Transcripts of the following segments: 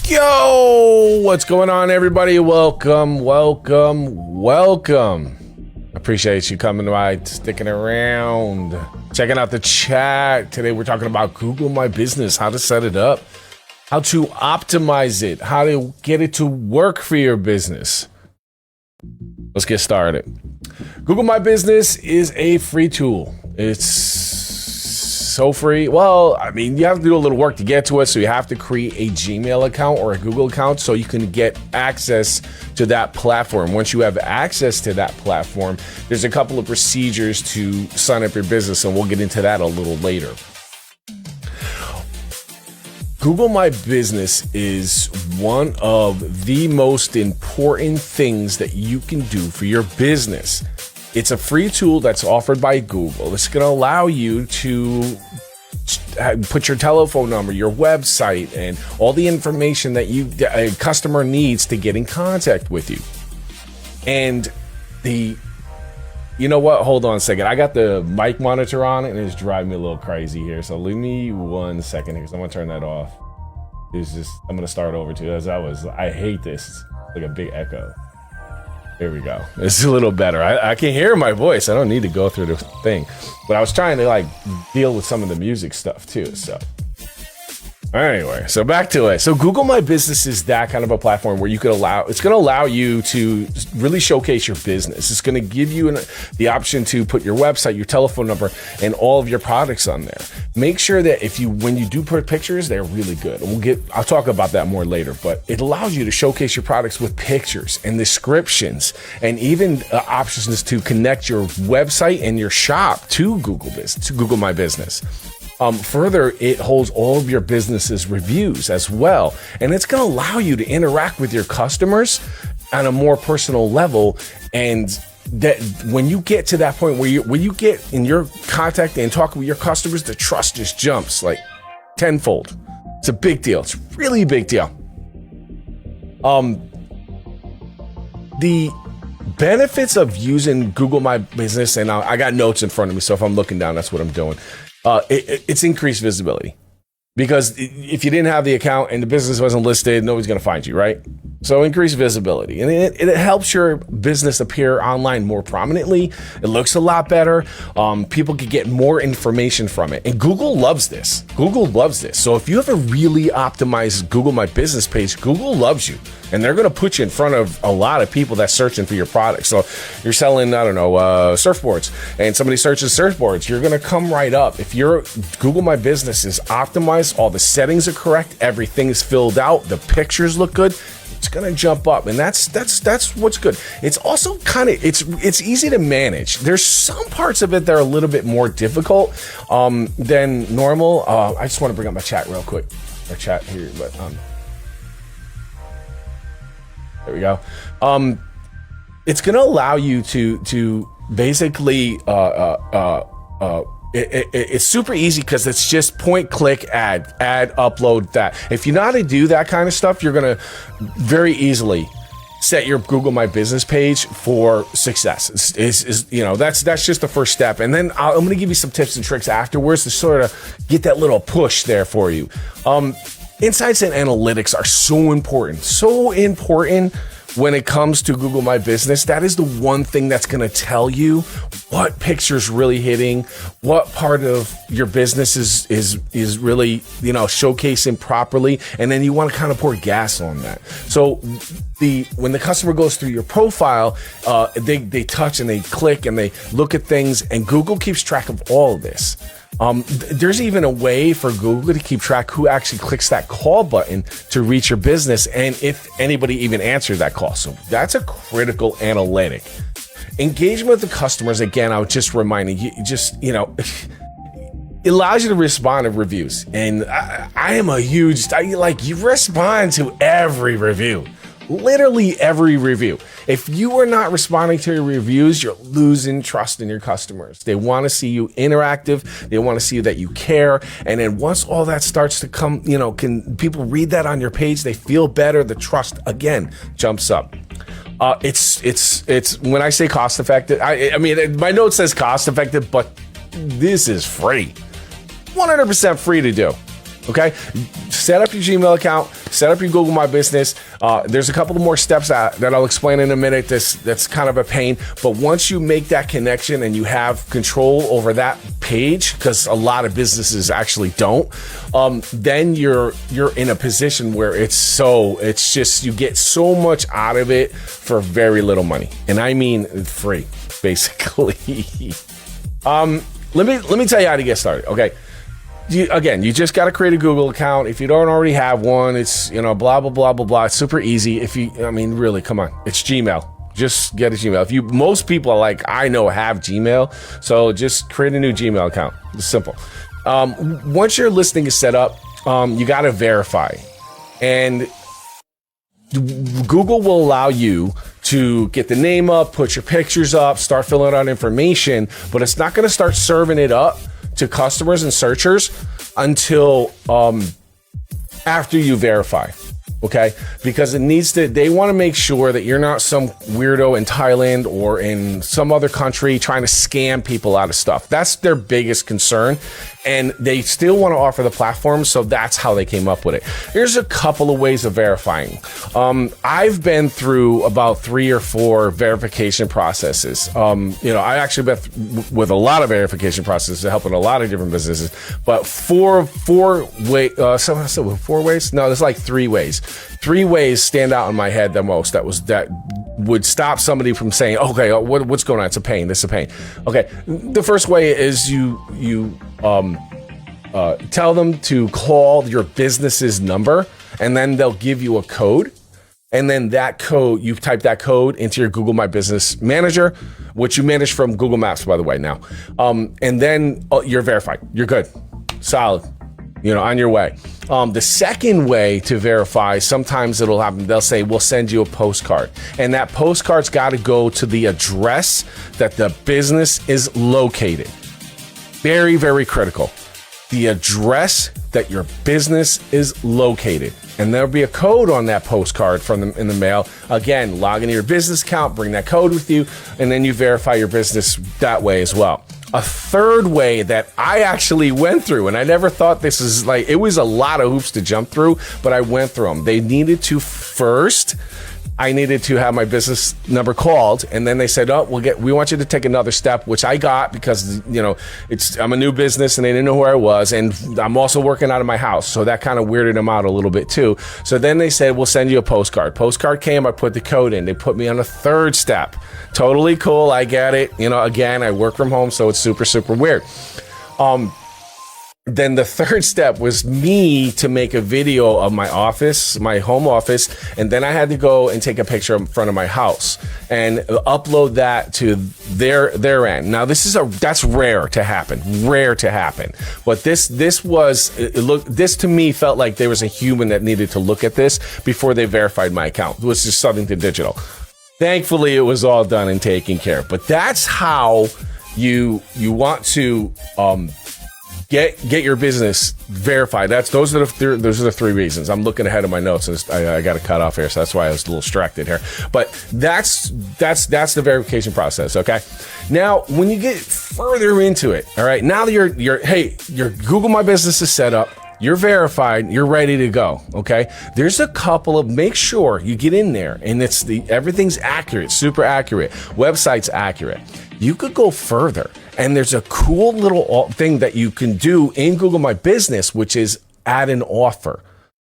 Yo, what's going on, everybody? Welcome. Appreciate you coming by, sticking around, checking out the chat. Today we're talking about Google My Business, how to set it up, how to optimize it, how to get it to work for your business. Let's get started. Google My Business is a free tool. It's so free. Well, I mean, you have to do a little work to get to it, so you have to create a Gmail account or a Google account so you can get access to that platform. Once you have access to that platform, there's a couple of procedures to sign up your business, and we'll get into that a little later. Google My Business is one of the most important things that you can do for your business. It's a free tool that's offered by Google. It's going to allow you to put your telephone number, your website, and all the information that a customer needs to get in contact with you. And you know what? Hold on a second. I got the mic monitor on and it's driving me a little crazy here. So leave me 1 second because I'm going to turn that off. I'm going to start over too. I hate this. It's like a big echo. There we go. It's a little better. I can hear my voice. I don't need to go through the thing. But I was trying to deal with some of the music stuff too. So anyway, so back to it. So Google My Business is that kind of a platform where it's going to allow you to really showcase your business. It's going to give you the option to put your website, your telephone number, and all of your products on there. Make sure that when you do put pictures, they're really good. I'll talk about that more later, but it allows you to showcase your products with pictures and descriptions and even options to connect your website and your shop to Google My Business. Further, it holds all of your business's reviews as well. And it's going to allow you to interact with your customers on a more personal level. And that when you get to that point where you get in your contact and talk with your customers, the trust just jumps like tenfold. It's a big deal. It's really a big deal. The benefits of using Google My Business, and I got notes in front of me, so if I'm looking down, that's what I'm doing. It's increased visibility, because if you didn't have the account and the business wasn't listed, nobody's going to find you, right? So increased visibility, and it helps your business appear online more prominently. It looks a lot better. People can get more information from it, and Google loves this. So if you have a really optimized Google My Business page, Google loves you, and they're going to put you in front of a lot of people that's searching for your product. So you're selling, surfboards, and somebody searches surfboards, you're going to come right up. If your Google My Business is optimized, all the settings are correct, everything is filled out, the pictures look good, it's going to jump up, and that's what's good. It's also it's easy to manage. There's some parts of it that are a little bit more difficult than normal. I just want to bring up my chat real quick. Our chat here, but there we go. It's going to allow you to basically it's super easy because it's just point, click, add, upload that. If you know how to do that kind of stuff, you're going to very easily set your Google My Business page for success. That's just the first step. And then I'm going to give you some tips and tricks afterwards to sort of get that little push there for you. Insights and analytics are so important when it comes to Google My Business. That is the one thing that's going to tell you what picture's really hitting, what part of your business is really, showcasing properly, and then you want to kind of pour gas on that. So when the customer goes through your profile, they touch and they click and they look at things, and Google keeps track of all of this. There's even a way for Google to keep track who actually clicks that call button to reach your business, and if anybody even answered that call. So that's a critical analytic. Engagement with the customers, again, I was just reminding you, it allows you to respond to reviews. And I am you respond to every review. Literally every review. If you are not responding to your reviews, you're losing trust in your customers. They want to see you interactive. They want to see that you care. And then once all that starts to come, can people read that on your page? They feel better. The trust again jumps up. It's when I say cost effective, I mean, my note says cost effective, but this is free. 100% free to do. Okay, set up your Gmail account, set up your Google My Business. There's a couple of more steps that I'll explain in a minute. That's kind of a pain, but once you make that connection and you have control over that page, because a lot of businesses actually don't, then you're in a position where it's just you get so much out of it for very little money, and I mean free, basically. Let me tell you how to get started. Okay. You just got to create a Google account. If you don't already have one, it's, blah, blah, blah, blah, blah. It's super easy. Really, come on. It's Gmail. Just get a Gmail. Most people I know have Gmail. So just create a new Gmail account. It's simple. Once your listing is set up, you got to verify. And Google will allow you to get the name up, put your pictures up, start filling out information, but it's not going to start serving it up to customers and searchers until after you verify, okay? Because they want to make sure that you're not some weirdo in Thailand or in some other country trying to scam people out of stuff. That's their biggest concern, and they still want to offer the platform, so that's how they came up with it. Here's a couple of ways of verifying. I've been through about 3 or 4 verification processes. I actually been with a lot of verification processes, helping a lot of different businesses, but four ways? No, there's like 3 ways. 3 ways stand out in my head the most that would stop somebody from saying, okay, what's going on? It's a pain. This is a pain. Okay. The first way is you tell them to call your business's number, and then they'll give you a code. And then that code, you type that code into your Google My Business Manager, which you manage from Google Maps, by the way, now. And then you're verified. You're good. Solid. On your way. The second way to verify, sometimes it'll happen. They'll say, we'll send you a postcard. And that postcard's got to go to the address that the business is located. Very, very critical. The address that your business is located. And there'll be a code on that postcard in the mail. Again, log into your business account, bring that code with you, and then you verify your business that way as well. A third way that I actually went through, and I never thought this is it was a lot of hoops to jump through, but I went through them. They needed to first, I needed to have my business number called, and then they said, we want you to take another step, which I got because, I'm a new business and they didn't know who I was, and I'm also working out of my house, so that kind of weirded them out a little bit too. So then they said, we'll send you a postcard. Postcard came, I put the code in. They put me on a third step. Totally cool, I get it. Again, I work from home, so it's super, super weird. Then the third step was me to make a video of my office, my home office, and then I had to go and take a picture in front of my house and upload that to their end. Now that's rare to happen. But this to me felt like there was a human that needed to look at this before they verified my account. It was just something to digital. Thankfully, it was all done and taken care of. But that's how you want to get your business verified. Those are the 3 reasons. I'm looking ahead of my notes, and I got to cut off here, so that's why I was a little distracted here. But that's the verification process. Okay. Now, when you get further into it, all right. Now your Google My Business is set up. You're verified. You're ready to go. Okay. There's a couple of, make sure you get in there and everything's accurate, super accurate. Website's accurate. You could go further, and there's a cool little thing that you can do in Google My Business, which is add an offer.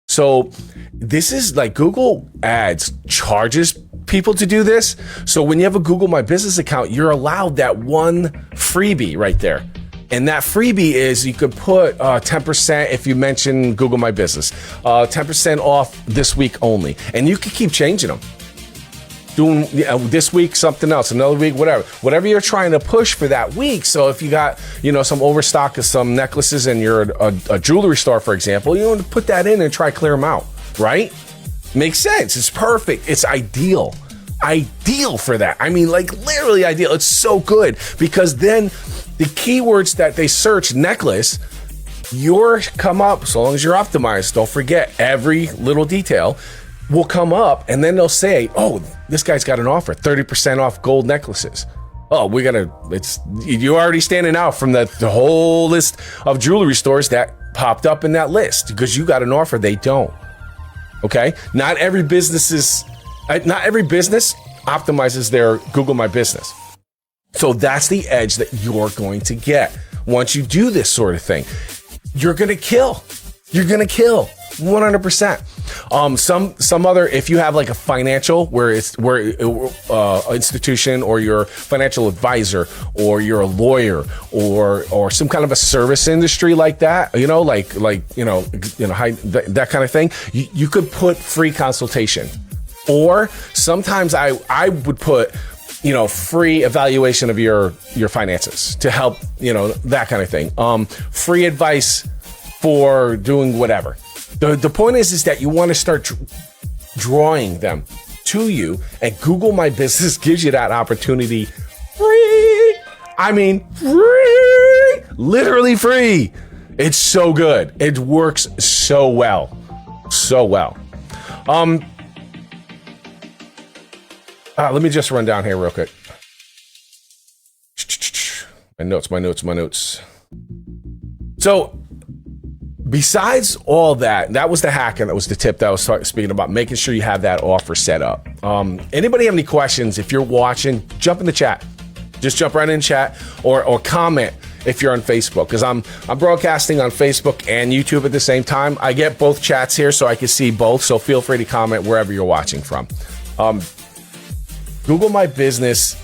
So this is Google Ads charges people to do this. So when you have a Google My Business account, you're allowed that one freebie right there. And that freebie is you could put 10% if you mention Google My Business, 10% off this week only. And you can keep changing them. Doing this week something else, another week, whatever you're trying to push for that week. So if you got some overstock of some necklaces and you're a jewelry store, for example, you want to put that in and try to clear them out, right? Makes sense. It's perfect. It's ideal for that. I mean, literally ideal. It's so good because then the keywords that they search, necklace, come up, so long as you're optimized. Don't forget every little detail will come up, and then they'll say, oh, this guy's got an offer, 30% off gold necklaces. Oh, you're already standing out from the whole list of jewelry stores that popped up in that list because you got an offer they don't. Okay. Not every business optimizes their Google My Business. So that's the edge that you're going to get. Once you do this sort of thing, you're going to kill. You're going to kill 100%. Some other, if you have like a financial institution, or you're a financial advisor, or you're a lawyer, or some kind of a service industry like that, that kind of thing, you could put free consultation. Or sometimes I would put, free evaluation of your finances to help, that kind of thing. Free advice for doing whatever. The point is that you want to start drawing them to you, and Google My Business gives you that opportunity free. I mean, free, literally free. It's so good. It works so well. So well. Let me just run down here real quick. My notes. So, besides all that, that was the hack, and that was the tip that I was speaking about, making sure you have that offer set up. Anybody have any questions? If you're watching, jump in the chat. Just jump right in chat, or comment if you're on Facebook, because I'm broadcasting on Facebook and YouTube at the same time. I get both chats here, so I can see both. So feel free to comment wherever you're watching from. Google My Business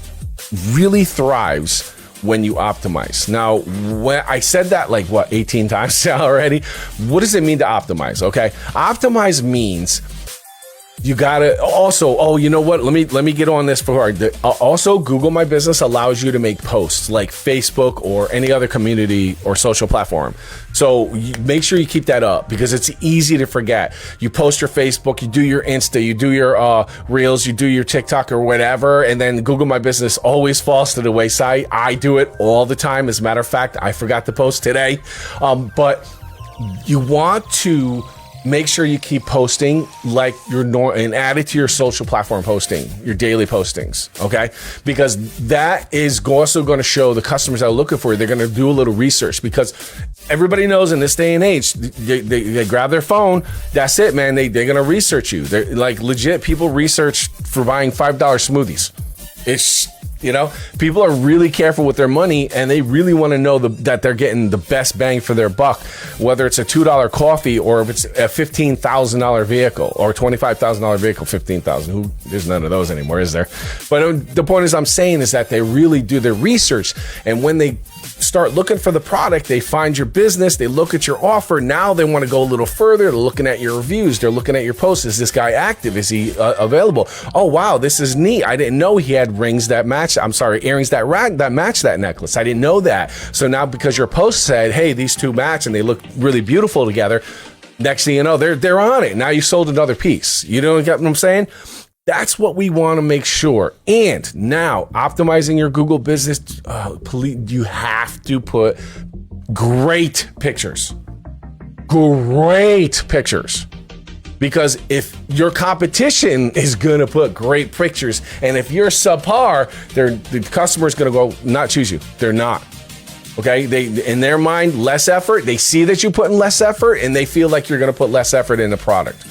really thrives when you optimize. Now, when I said that 18 times already, what does it mean to optimize? Okay. Optimize means you gotta also, you know what? Let me get on this before. Also, Google My Business allows you to make posts like Facebook or any other community or social platform. So make sure you keep that up, because it's easy to forget. You post your Facebook, you do your Insta, you do your Reels, you do your TikTok or whatever, and then Google My Business always falls to the wayside. I do it all the time. As a matter of fact, I forgot to post today. But you want to make sure you keep posting like and add it to your social platform posting, your daily postings, okay? Because that is also going to show the customers that are looking for you. They're going to do a little research, because everybody knows in this day and age, they grab their phone. That's it, man. They're going to research you. They're like legit people research for buying $5 smoothies. It's, people are really careful with their money, and they really want to know that they're getting the best bang for their buck, whether it's a $2 coffee or if it's a $15,000 vehicle, or $25,000 vehicle, $15,000. There's none of those anymore, is there? But the point is, I'm saying is that they really do their research, and when they start looking for the product, they find your business, they look at your offer. Now they want to go a little further. They're looking at your reviews. They're looking at your posts. Is this guy active? Is he available? Oh, wow, this is neat. I didn't know he had earrings that match that necklace. I didn't know that. So now, because your post said, hey, these two match and they look really beautiful together, next thing you know, they're on it. Now you sold another piece. You know what I'm saying? That's what we want to make sure. And now, optimizing your Google business, you have to put great pictures. Great pictures. Because if your competition is going to put great pictures, and if you're subpar, the customer's going to go not choose you. They're not. Okay? They, in their mind, less effort. They see that you put in less effort, and they feel like you're going to put less effort in the product.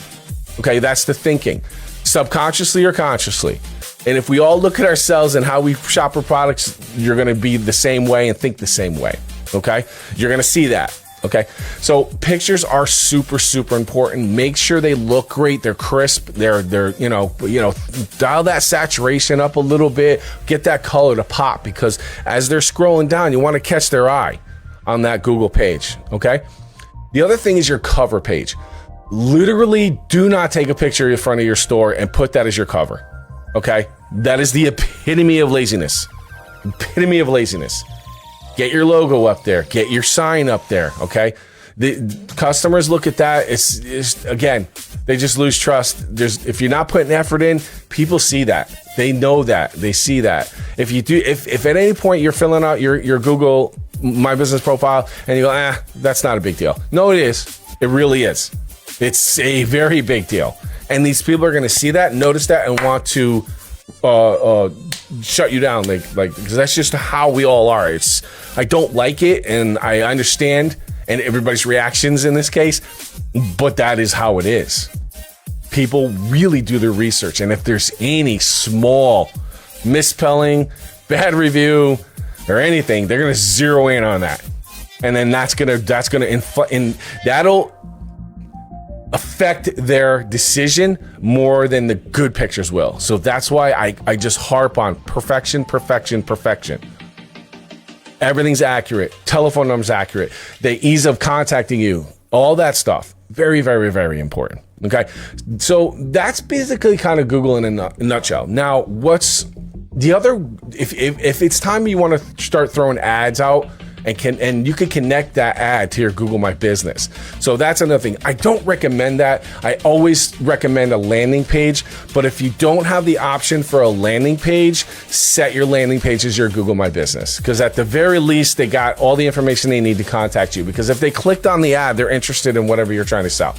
Okay? That's the thinking. Subconsciously or consciously. And if we all look at ourselves and how we shop for products, you're going to be the same way and think the same way. Okay? You're going to see that. Okay? So pictures are super, super important. Make sure they look great. They're crisp. They're dial that saturation up a little bit. Get that color to pop, because as they're scrolling down, you want to catch their eye on that Google page. Okay? The other thing is your cover page. Literally, do not take a picture in front of your store and put that as your cover. Okay? That is the epitome of laziness. Epitome of laziness. Get your logo up there. Get your sign up there. Okay? The customers look at that. It's again, they just lose trust. If you're not putting effort in, people see that. They know that. They see that. If at any point you're filling out your Google My Business profile and you go, that's not a big deal. No, it is. It really is. It's a very big deal. And these people are going to see that, notice that, and want to shut you down. Because that's just how we all are. I don't like it, and I understand, and everybody's reactions in this case, but that is how it is. people really do their research. And if there's any small misspelling, bad review, or anything, they're going to zero in on that. And then that'll affect their decision more than the good pictures will. So that's why I just harp on perfection, perfection, perfection. Everything's accurate. Telephone number's accurate. The ease of contacting you, all that stuff. Very, very, very important. Okay. So that's basically kind of Google in a nutshell. Now, what's the other, if it's time you want to start throwing ads out, and you can connect that ad to your Google My Business. So that's another thing. I don't recommend that. I always recommend a landing page, but if you don't have the option for a landing page, set your landing page as your Google My Business. Because at the very least, they got all the information they need to contact you. Because if they clicked on the ad, they're interested in whatever you're trying to sell.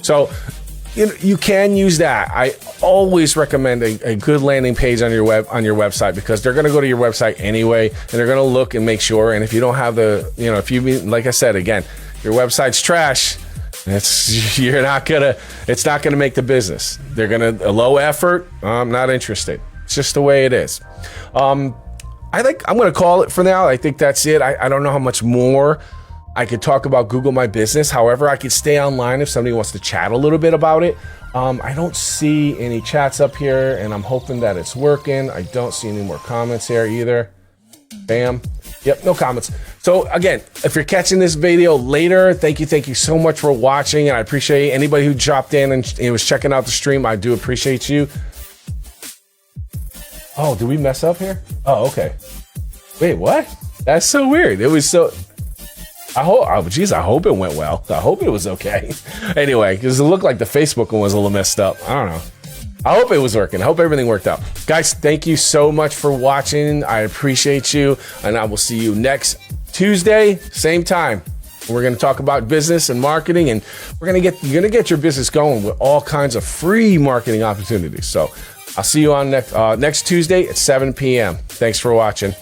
So you can use that. I always recommend a good landing page on your website, because they're going to go to your website anyway, and they're going to look and make sure. And if you don't have like I said again, your website's trash, it's not gonna make the business. They're gonna low effort. I'm not interested. It's just the way it is. I'm gonna call it for now. I think that's it. I don't know how much more I could talk about Google My Business. However, I could stay online if somebody wants to chat a little bit about it. I don't see any chats up here, and I'm hoping that it's working. I don't see any more comments here either. Bam. Yep, no comments. So again, if you're catching this video later, thank you so much for watching, and I appreciate anybody who dropped in and was checking out the stream. I do appreciate you. Oh, did we mess up here? Oh, okay. Wait, what? That's so weird. It was so... I hope it went well. I hope it was okay. Anyway, because it looked like the Facebook one was a little messed up. I don't know. I hope it was working. I hope everything worked out. Guys, thank you so much for watching. I appreciate you, and I will see you next Tuesday, same time. We're going to talk about business and marketing, and you're going to get your business going with all kinds of free marketing opportunities. So I'll see you on next Tuesday at 7 p.m. Thanks for watching.